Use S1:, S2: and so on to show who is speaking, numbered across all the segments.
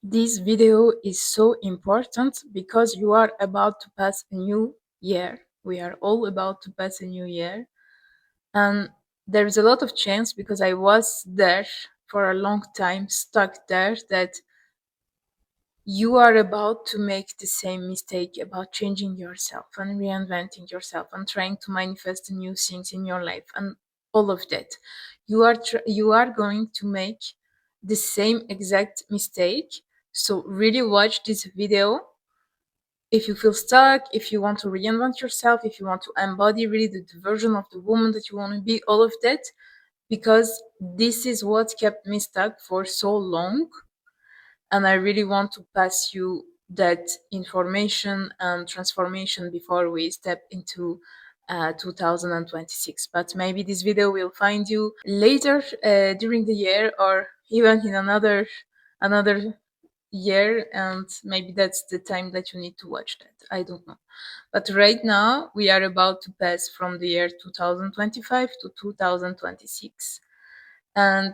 S1: This video is so important because you are about to pass a new year. We are all about to pass a new year. And there's a lot of chance because I was there for a long time, stuck there, that you are about to make the same mistake about changing yourself and reinventing yourself and trying to manifest new things in your life and all of that. You are going to make the same exact mistake. So really watch this video if you feel stuck, if you want to reinvent yourself, if you want to embody really the version of the woman that you want to be, all of that, because this is what kept me stuck for so long. And I really want to pass you that information and transformation before we step into 2026. But maybe this video will find you later during the year or even in another year, and maybe that's the time that you need to watch that. I don't know. But right now we are about to pass from the year 2025 to 2026. And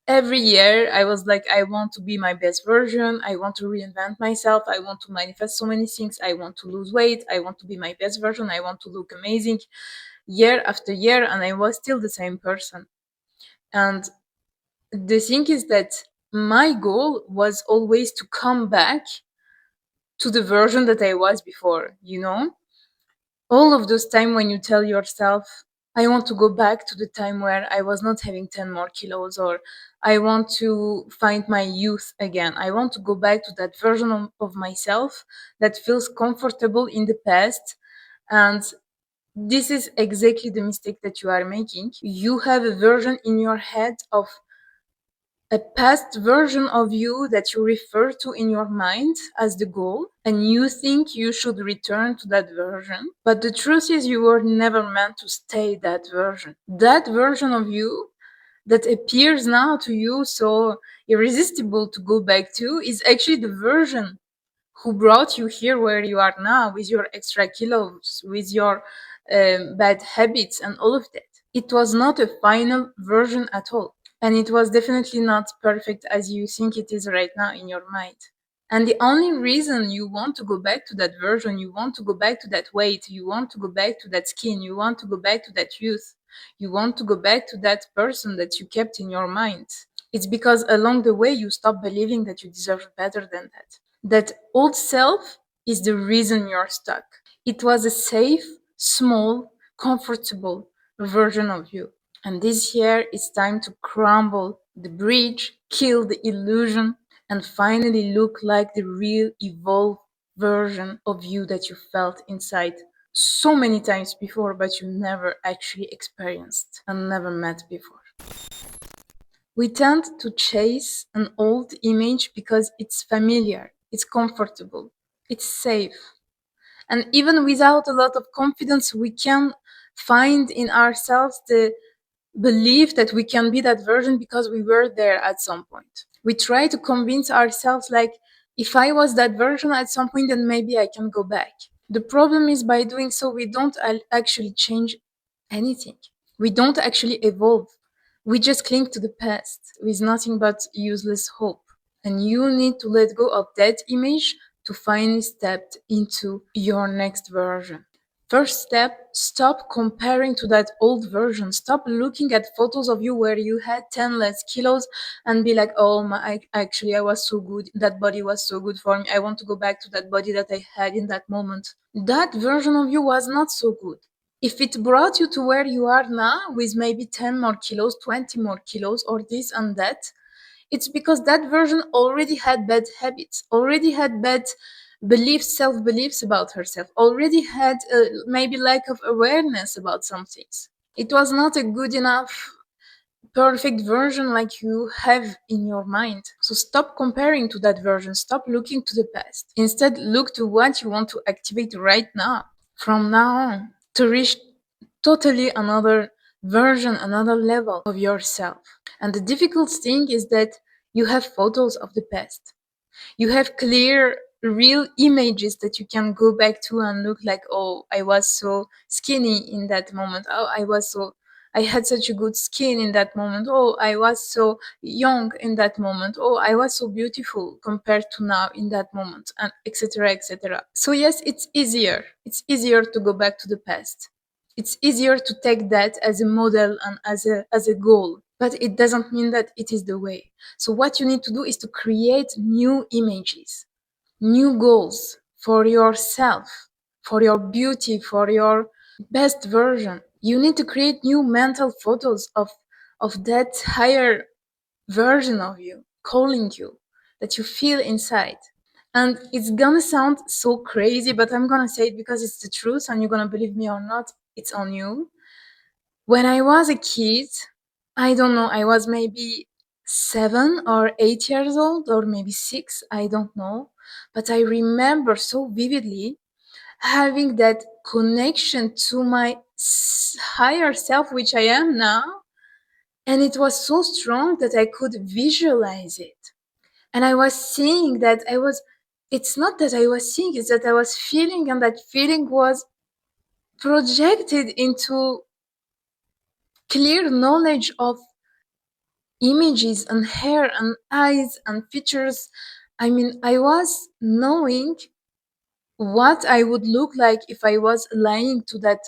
S1: every year I was like, I want to be my best version. I want to reinvent myself. I want to manifest so many things. I want to lose weight. I want to be my best version. I want to look amazing year after year. And I was still the same person. And the thing is that my goal was always to come back to the version that I was before, you know? All of those time when you tell yourself, I want to go back to the time where I was not having 10 more kilos, or I want to find my youth again. I want to go back to that version of myself that feels comfortable in the past. And this is exactly the mistake that you are making. You have a version in your head of a past version of you that you refer to in your mind as the goal, and you think you should return to that version. But the truth is, you were never meant to stay that version. That version of you that appears now to you so irresistible to go back to is actually the version who brought you here where you are now, with your extra kilos, with your bad habits and all of that. It was not a final version at all. And it was definitely not perfect as you think it is right now in your mind. And the only reason you want to go back to that version, you want to go back to that weight, you want to go back to that skin, you want to go back to that youth, you want to go back to that person that you kept in your mind. It's because along the way you stop believing that you deserve better than that. That old self is the reason you're stuck. It was a safe, small, comfortable version of you. And this year it's time to crumble the bridge, kill the illusion, and finally look like the real evolved version of you that you felt inside so many times before, but you never actually experienced and never met before. We tend to chase an old image because it's familiar, it's comfortable, it's safe. And even without a lot of confidence, we can find in ourselves the belief that we can be that version because we were there at some point. We try to convince ourselves, like, if I was that version at some point, then maybe I can go back. The problem is, by doing so, we don't actually change anything. We don't actually evolve. We just cling to the past with nothing but useless hope. And you need to let go of that image to finally step into your next version. First step, stop comparing to that old version. Stop looking at photos of you where you had 10 less kilos and be like, oh my, actually I was so good. That body was so good for me. I want to go back to that body that I had in that moment. That version of you was not so good. If it brought you to where you are now with maybe 10 more kilos, 20 more kilos, or this and that, it's because that version already had bad habits, already had bad beliefs, self-beliefs about herself, already had maybe lack of awareness about some things. It was not a good enough, perfect version like you have in your mind. So stop comparing to that version. Stop looking to the past. Instead, look to what you want to activate right now, from now on, to reach totally another version, another level of yourself. And the difficult thing is that you have photos of the past. You have clear, real images that you can go back to and look like, oh, I was so skinny in that moment. Oh, I had such a good skin in that moment. Oh, I was so young in that moment. Oh, I was so beautiful compared to now in that moment, and etc. etc. So yes, it's easier. It's easier to go back to the past. It's easier to take that as a model and as a goal, but it doesn't mean that it is the way. So what you need to do is to create new images, new goals for yourself, for your beauty, for your best version. You need to create new mental photos of that higher version of you calling you, that you feel inside. And it's gonna sound so crazy, but I'm gonna say it because it's the truth, and you're gonna believe me or not, it's on you. When I was a kid, I don't know, I was maybe 7 or 8 years old, or maybe 6, I don't know. But I remember so vividly having that connection to my higher self, which I am now. And it was so strong that I could visualize it. And I was seeing that it's not that I was seeing, it's that I was feeling, and that feeling was projected into clear knowledge of images and hair and eyes and features. I mean, I was knowing what I would look like if I was lying to that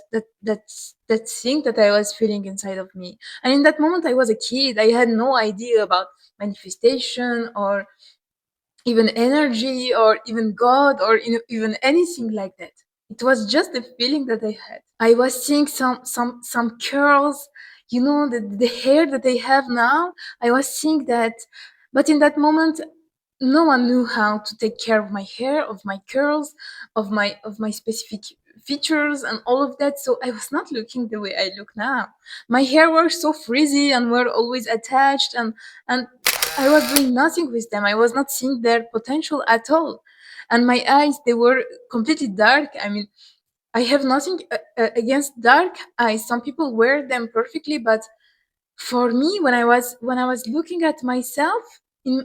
S1: thing that I was feeling inside of me. And in that moment, I was a kid. I had no idea about manifestation or even energy or even God or even anything like that. It was just a feeling that I had. I was seeing some curls, the hair that I have now. I was seeing that, but in that moment, no one knew how to take care of my hair, of my curls, of my specific features and all of that. So I was not looking the way I look now. My hair were so frizzy and were always attached, and I was doing nothing with them. I was not seeing their potential at all. And my eyes, they were completely dark. I mean, I have nothing against dark eyes. Some people wear them perfectly, but for me, when I was looking at myself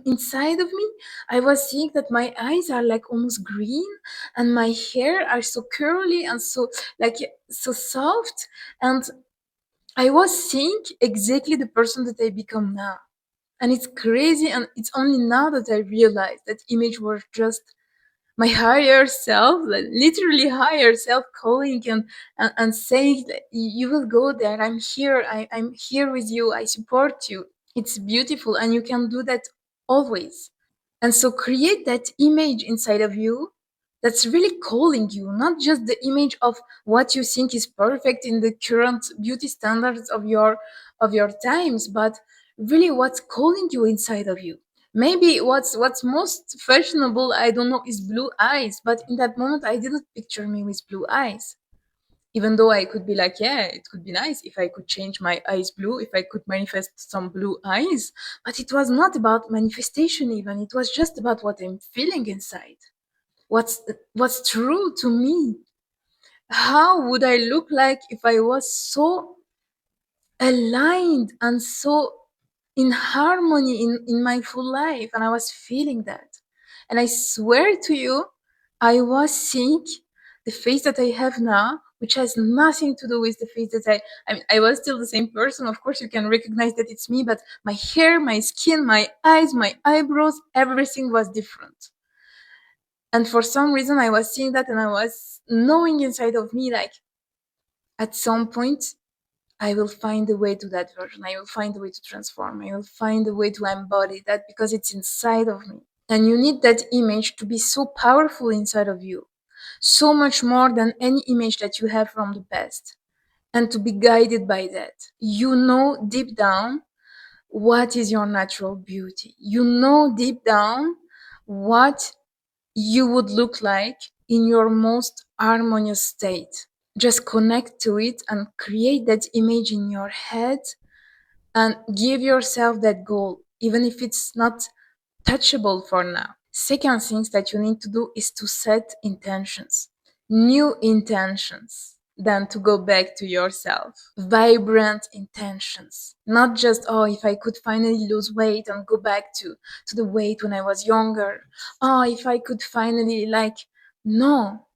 S1: inside of me, I was seeing that my eyes are like almost green, and my hair are so curly and so like so soft, and I was seeing exactly the person that I become now. And it's crazy, and it's only now that I realized that image was just my higher self, like literally higher self calling and saying that you will go there. I'm here. I'm here with you. I support you. It's beautiful, and you can do that always. And so create that image inside of you that's really calling you, not just the image of what you think is perfect in the current beauty standards of your times, but really what's calling you inside of you. Maybe what's most fashionable, I don't know, is blue eyes, but in that moment I didn't picture me with blue eyes. Even though I could be like, yeah, it could be nice if I could change my eyes blue, if I could manifest some blue eyes. But it was not about manifestation even. It was just about what I'm feeling inside. What's true to me. How would I look like if I was so aligned and so in harmony in my full life, and I was feeling that. And I swear to you, I was seeing the face that I have now, which has nothing to do with the face that I mean, I was still the same person. Of course, you can recognize that it's me, but my hair, my skin, my eyes, my eyebrows, everything was different. And for some reason, I was seeing that, and I was knowing inside of me, like, at some point, I will find a way to that version. I will find a way to transform. I will find a way to embody that because it's inside of me. And you need that image to be so powerful inside of you, so much more than any image that you have from the past, and to be guided by that. You know deep down what is your natural beauty. You know deep down what you would look like in your most harmonious state. Just connect to it and create that image in your head and give yourself that goal, even if it's not touchable for now. Second things that you need to do is to set intentions, new intentions, than to go back to yourself. Vibrant intentions. Not just, oh, if I could finally lose weight and go back to the weight when I was younger. Oh, if I could finally, no.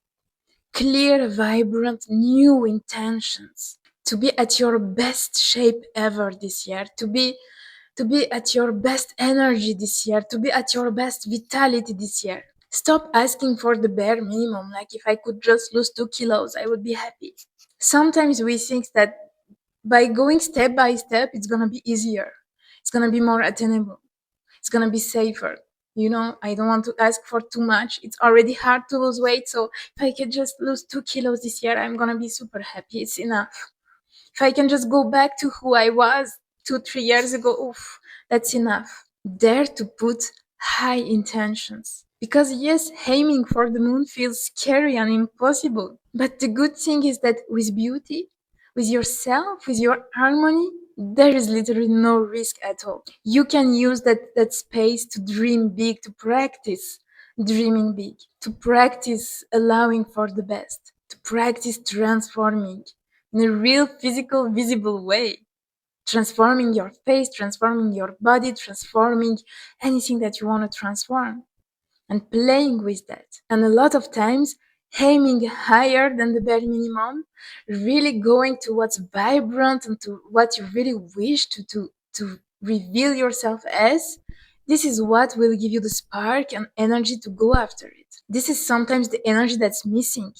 S1: Clear, vibrant, new intentions to be at your best shape ever this year, to be at your best energy this year, to be at your best vitality this year. Stop asking for the bare minimum, like if I could just lose 2 kilos, I would be happy. Sometimes we think that by going step by step, it's gonna be easier. It's gonna be more attainable. It's gonna be safer. I don't want to ask for too much. It's already hard to lose weight, so if I can just lose 2 kilos this year, I'm gonna be super happy. It's enough. If I can just go back to who I was 2, 3 years ago, oof, that's enough. Dare to put high intentions. Because yes, aiming for the moon feels scary and impossible. But the good thing is that with beauty, with yourself, with your harmony, there is literally no risk at all. You can use that space to dream big, to practice dreaming big, to practice allowing for the best, to practice transforming in a real physical, visible way. Transforming your face, transforming your body, transforming anything that you want to transform, and playing with that. And a lot of times, aiming higher than the bare minimum, really going to what's vibrant and to what you really wish to reveal yourself as. This is what will give you the spark and energy to go after it. This is sometimes the energy that's missing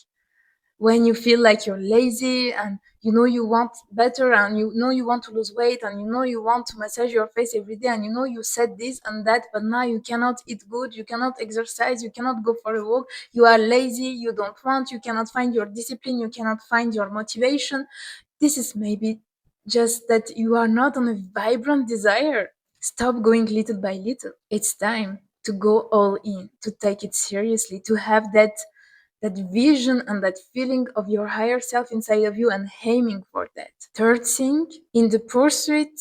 S1: when you feel like you're lazy and you want better and you want to lose weight and you want to massage your face every day and you said this and that, but now you cannot eat good, you cannot exercise, you cannot go for a walk, you are lazy, you don't want, you cannot find your discipline, you cannot find your motivation. This is maybe just that you are not on a vibrant desire. Stop going little by little. It's time to go all in, to take it seriously, to have that vision and that feeling of your higher self inside of you and aiming for that. Third thing, in the pursuit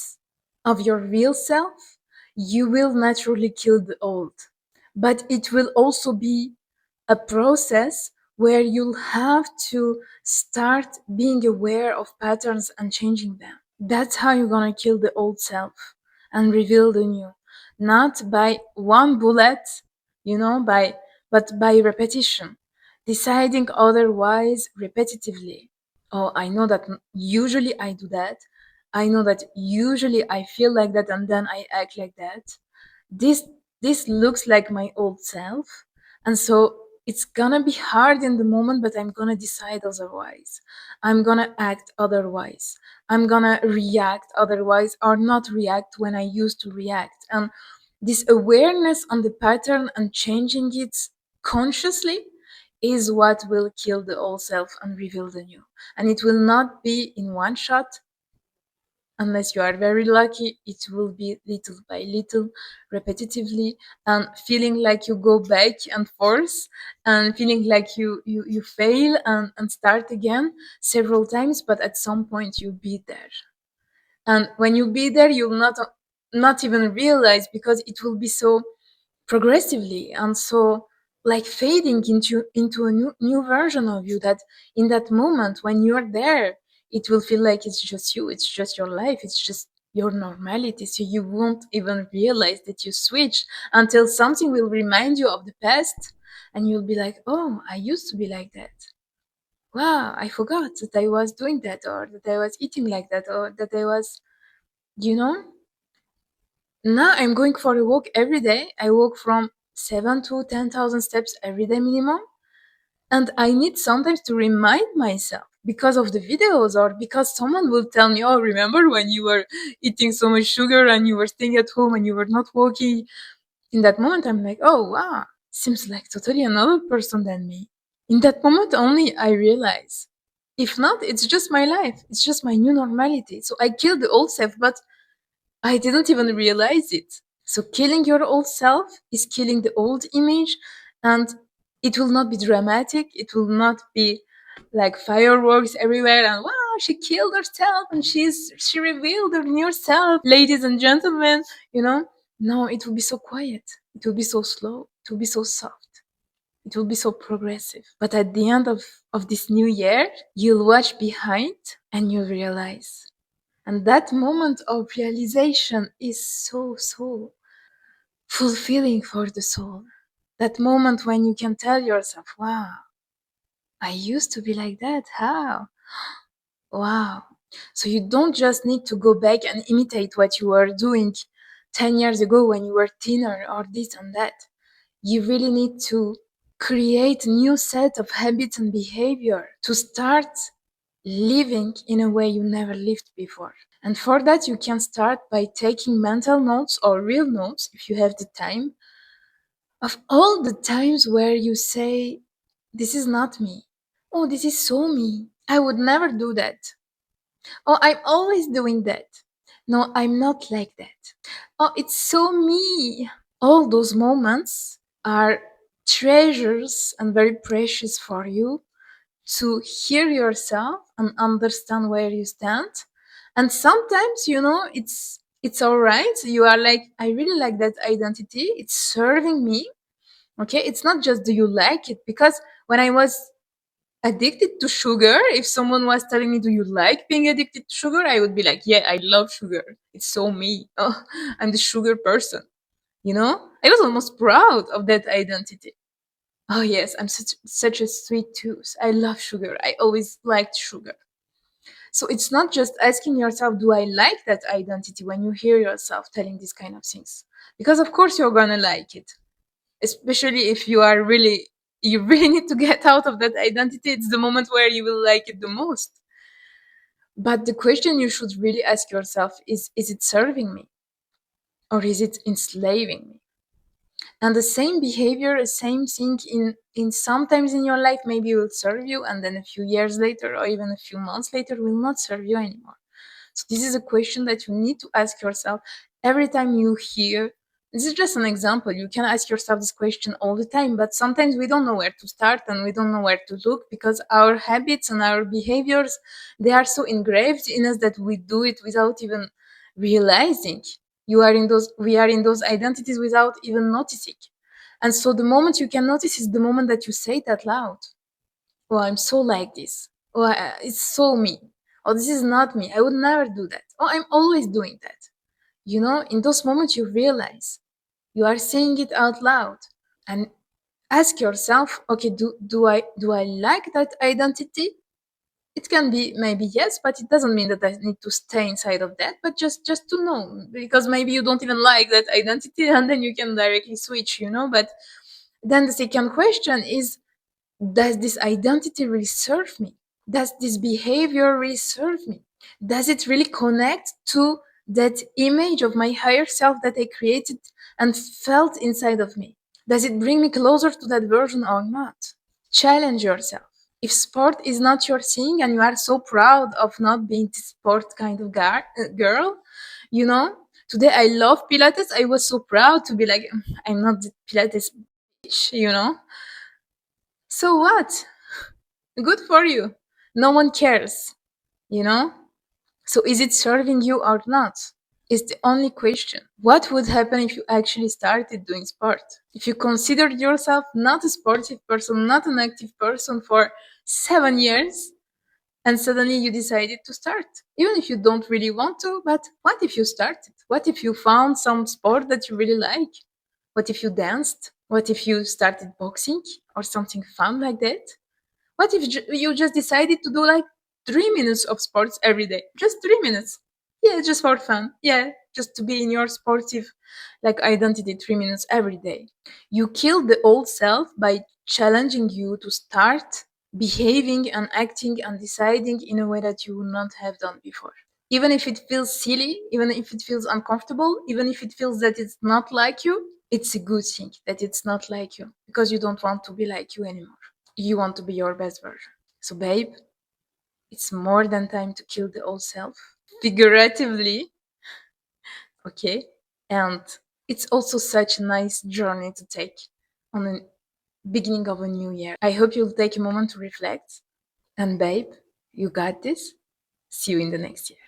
S1: of your real self, you will naturally kill the old. But it will also be a process where you'll have to start being aware of patterns and changing them. That's how you're gonna kill the old self and reveal the new. Not by one bullet, but by repetition. Deciding otherwise repetitively. Oh, I know that usually I do that. I know that usually I feel like that and then I act like that. This looks like my old self, and so it's gonna be hard in the moment, but I'm gonna decide otherwise. I'm gonna act otherwise. I'm gonna react otherwise or not react when I used to react. And this awareness on the pattern and changing it consciously is what will kill the old self and reveal the new. And it will not be in one shot. Unless you are very lucky, it will be little by little, repetitively, and feeling like you go back and forth, and feeling like you fail and start again several times, but at some point you'll be there. And when you be there, you'll not even realize, because it will be so progressively and so like fading into a new version of you, that in that moment when you're there, it will feel like it's just you, it's just your life, it's just your normality, so you won't even realize that you switch until something will remind you of the past, and you'll be like, oh, I used to be like that. Wow, I forgot that I was doing that, or that I was eating like that, or that I was, you know now I'm going for a walk every day. I walk from 7 to 10,000 steps every day minimum. And I need sometimes to remind myself because of the videos, or because someone will tell me, oh, remember when you were eating so much sugar and you were staying at home and you were not walking? In that moment, I'm like, oh, wow, seems like totally another person than me. In that moment only, I realize. If not, it's just my life. It's just my new normality. So I killed the old self, but I didn't even realize it. So killing your old self is killing the old image, and it will not be dramatic. It will not be like fireworks everywhere and wow, she killed herself and she revealed her new self, ladies and gentlemen, you know? No, it will be so quiet. It will be so slow. It will be so soft. It will be so progressive. But at the end of this new year, you'll watch behind and you'll realize, and that moment of realization is so fulfilling for the soul. That moment when you can tell yourself, wow, I used to be like that. How? Wow. So you don't just need to go back and imitate what you were doing 10 years ago when you were thinner or this and that. You really need to create a new set of habits and behavior to start living in a way you never lived before. And for that, you can start by taking mental notes or real notes if you have the time of all the times where you say, "This is not me. Oh, this is so me. I would never do that. Oh, I'm always doing that. No, I'm not like that. Oh, it's so me." All those moments are treasures and very precious for you to hear yourself and understand where you stand. And sometimes, it's all right. You are like, I really like that identity. It's serving me. Okay. It's not just do you like it? Because when I was addicted to sugar, if someone was telling me, "Do you like being addicted to sugar?" I would be like, "Yeah, I love sugar. It's so me. Oh, I'm the sugar person." I was almost proud of that identity. Oh, yes, I'm such a sweet tooth. I love sugar. I always liked sugar. So it's not just asking yourself, "Do I like that identity?" when you hear yourself telling these kind of things. Because, of course, you're going to like it, especially if you really need to get out of that identity. It's the moment where you will like it the most. But the question you should really ask yourself is it serving me or is it enslaving me? And the same behavior, the same thing in sometimes in your life maybe will serve you, and then a few years later or even a few months later will not serve you anymore. So this is a question that you need to ask yourself every time you hear. This is just an example. You can ask yourself this question all the time, but sometimes we don't know where to start and we don't know where to look because our habits and our behaviors, they are so engraved in us that we do it without even realizing. We are in those identities without even noticing. And so the moment you can notice is the moment that you say it out loud. "Oh, I'm so like this. Oh, it's so me. Oh, this is not me. I would never do that. Oh, I'm always doing that." In those moments you realize you are saying it out loud. And ask yourself, okay, do I like that identity? It can be maybe yes, but it doesn't mean that I need to stay inside of that, but just to know, because maybe you don't even like that identity and then you can directly switch. But then the second question is, does this identity really serve me? Does this behavior really serve me? Does it really connect to that image of my higher self that I created and felt inside of me? Does it bring me closer to that version or not? Challenge yourself. If sport is not your thing and you are so proud of not being the sport kind of girl, you know, today I love Pilates. I was so proud to be like, I'm not the Pilates bitch. So what? Good for you. No one cares, you know? So is it serving you or not? Is the only question. What would happen if you actually started doing sport? If you considered yourself not a sportive person, not an active person for 7 years, and suddenly you decided to start, even if you don't really want to, but what if you started? What if you found some sport that you really like? What if you danced? What if you started boxing or something fun like that? What if you just decided to do like 3 minutes of sports every day? Just 3 minutes. Yeah, just for fun. Yeah, just to be in your sportive like identity 3 minutes every day. You kill the old self by challenging you to start behaving and acting and deciding in a way that you would not have done before. Even if it feels silly, even if it feels uncomfortable, even if it feels that it's not like you, it's a good thing that it's not like you because you don't want to be like you anymore. You want to be your best version. So, babe, it's more than time to kill the old self, figuratively, okay? And it's also such a nice journey to take on the beginning of a new year. I hope you'll take a moment to reflect. And, babe, you got this. See you in the next year.